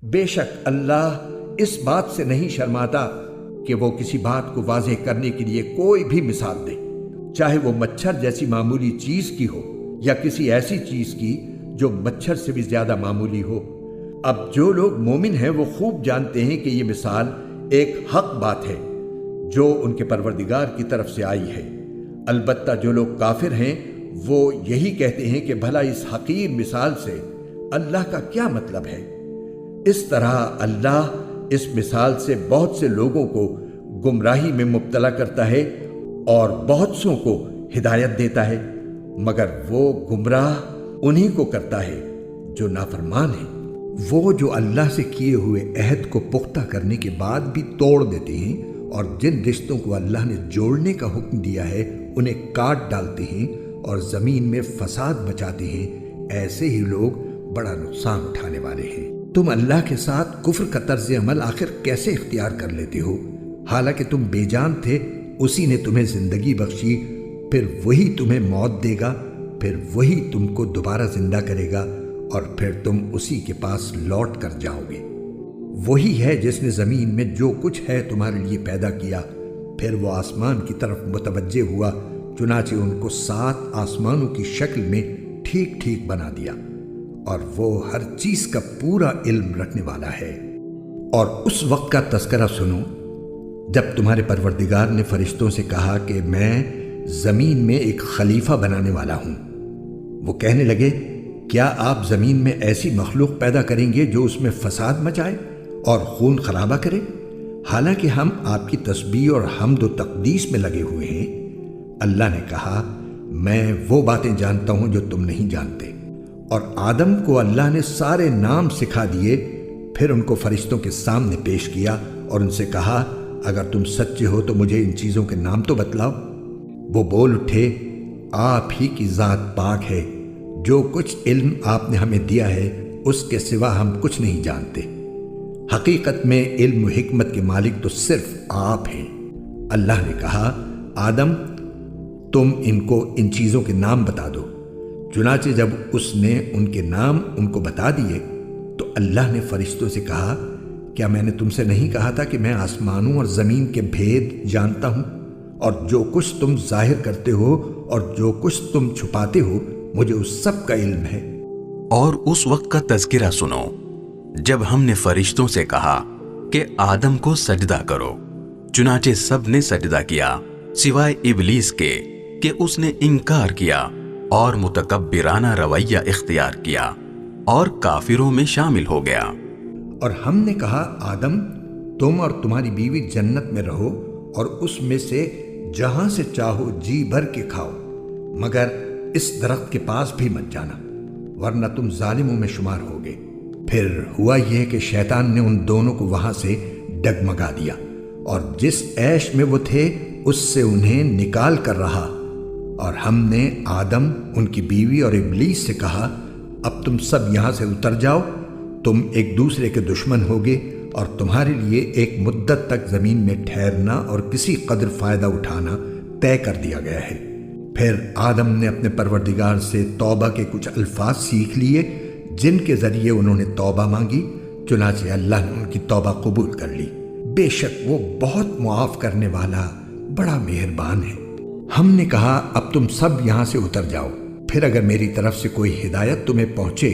بے شک اللہ اس بات سے نہیں شرماتا کہ وہ کسی بات کو واضح کرنے کے لیے کوئی بھی مثال دے، چاہے وہ مچھر جیسی معمولی چیز کی ہو یا کسی ایسی چیز کی جو مچھر سے بھی زیادہ معمولی ہو۔ اب جو لوگ مومن ہیں وہ خوب جانتے ہیں کہ یہ مثال ایک حق بات ہے جو ان کے پروردگار کی طرف سے آئی ہے۔ البتہ جو لوگ کافر ہیں وہ یہی کہتے ہیں کہ بھلا اس حقیر مثال سے اللہ کا کیا مطلب ہے۔ اس طرح اللہ اس مثال سے بہت سے لوگوں کو گمراہی میں مبتلا کرتا ہے اور بہت سوں کو ہدایت دیتا ہے، مگر وہ گمراہ انہی کو کرتا ہے جو نافرمان ہیں۔ وہ جو اللہ سے کیے ہوئے عہد کو پختہ کرنے کے بعد بھی توڑ دیتے ہیں اور جن رشتوں کو اللہ نے جوڑنے کا حکم دیا ہے انہیں کاٹ ڈالتے ہیں اور زمین میں فساد مچاتے ہیں، ایسے ہی لوگ بڑا نقصان اٹھانے والے ہیں۔ تم اللہ کے ساتھ کفر کا طرز عمل آخر کیسے اختیار کر لیتے ہو؟ حالانکہ تم بے جان تھے، اسی نے تمہیں زندگی بخشی، پھر وہی تمہیں موت دے گا، پھر وہی تم کو دوبارہ زندہ کرے گا اور پھر تم اسی کے پاس لوٹ کر جاؤ گے۔ وہی ہے جس نے زمین میں جو کچھ ہے تمہارے لیے پیدا کیا، پھر وہ آسمان کی طرف متوجہ ہوا، چنانچہ ان کو 7 آسمانوں کی شکل میں ٹھیک ٹھیک بنا دیا، اور وہ ہر چیز کا پورا علم رکھنے والا ہے۔ اور اس وقت کا تذکرہ سنو جب تمہارے پروردگار نے فرشتوں سے کہا کہ میں زمین میں ایک خلیفہ بنانے والا ہوں۔ وہ کہنے لگے، کیا آپ زمین میں ایسی مخلوق پیدا کریں گے جو اس میں فساد مچائے اور خون خرابہ کرے؟ حالانکہ ہم آپ کی تسبیح اور حمد و تقدیس میں لگے ہوئے ہیں۔ اللہ نے کہا، میں وہ باتیں جانتا ہوں جو تم نہیں جانتے۔ اور آدم کو اللہ نے سارے نام سکھا دیے، پھر ان کو فرشتوں کے سامنے پیش کیا اور ان سے کہا، اگر تم سچے ہو تو مجھے ان چیزوں کے نام تو بتلاؤ۔ وہ بول اٹھے، آپ ہی کی ذات پاک ہے، جو کچھ علم آپ نے ہمیں دیا ہے اس کے سوا ہم کچھ نہیں جانتے۔ حقیقت میں علم و حکمت کے مالک تو صرف آپ ہیں۔ اللہ نے کہا، آدم تم ان کو ان چیزوں کے نام بتا دو۔ چنانچہ جب اس نے ان کے نام ان کو بتا دیے تو اللہ نے فرشتوں سے کہا، کیا میں نے تم سے نہیں کہا تھا کہ میں آسمانوں اور زمین کے بھید جانتا ہوں، اور جو کچھ تم ظاہر کرتے ہو اور جو کچھ تم چھپاتے ہو مجھے اس سب کا علم ہے۔ اور اس وقت کا تذکرہ سنو جب ہم نے فرشتوں سے کہا کہ آدم کو سجدہ کرو، چنانچہ سب نے سجدہ کیا سوائے ابلیس کے کہ اس نے انکار کیا اور متکبرانہ رویہ اختیار کیا اور کافروں میں شامل ہو گیا۔ اور ہم نے کہا، آدم تم اور تمہاری بیوی جنت میں رہو اور اس میں سے جہاں سے چاہو جی بھر کے کھاؤ، مگر اس درخت کے پاس بھی مت جانا ورنہ تم ظالموں میں شمار ہوگے۔ پھر ہوا یہ کہ شیطان نے ان دونوں کو وہاں سے ڈگمگا دیا اور جس عیش میں وہ تھے اس سے انہیں نکال کر رہا، اور ہم نے آدم، ان کی بیوی اور ابلیس سے کہا، اب تم سب یہاں سے اتر جاؤ، تم ایک دوسرے کے دشمن ہوگے اور تمہارے لیے ایک مدت تک زمین میں ٹھہرنا اور کسی قدر فائدہ اٹھانا طے کر دیا گیا ہے۔ پھر آدم نے اپنے پروردگار سے توبہ کے کچھ الفاظ سیکھ لیے جن کے ذریعے انہوں نے توبہ مانگی، چنانچہ اللہ نے ان کی توبہ قبول کر لی۔ بے شک وہ بہت معاف کرنے والا بڑا مہربان ہے۔ ہم نے کہا، اب تم سب یہاں سے اتر جاؤ، پھر اگر میری طرف سے کوئی ہدایت تمہیں پہنچے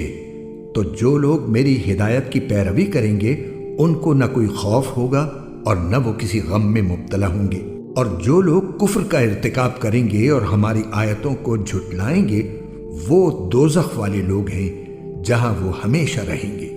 تو جو لوگ میری ہدایت کی پیروی کریں گے ان کو نہ کوئی خوف ہوگا اور نہ وہ کسی غم میں مبتلا ہوں گے، اور جو لوگ کفر کا ارتکاب کریں گے اور ہماری آیتوں کو جھٹلائیں گے وہ دوزخ والے لوگ ہیں جہاں وہ ہمیشہ رہیں گے۔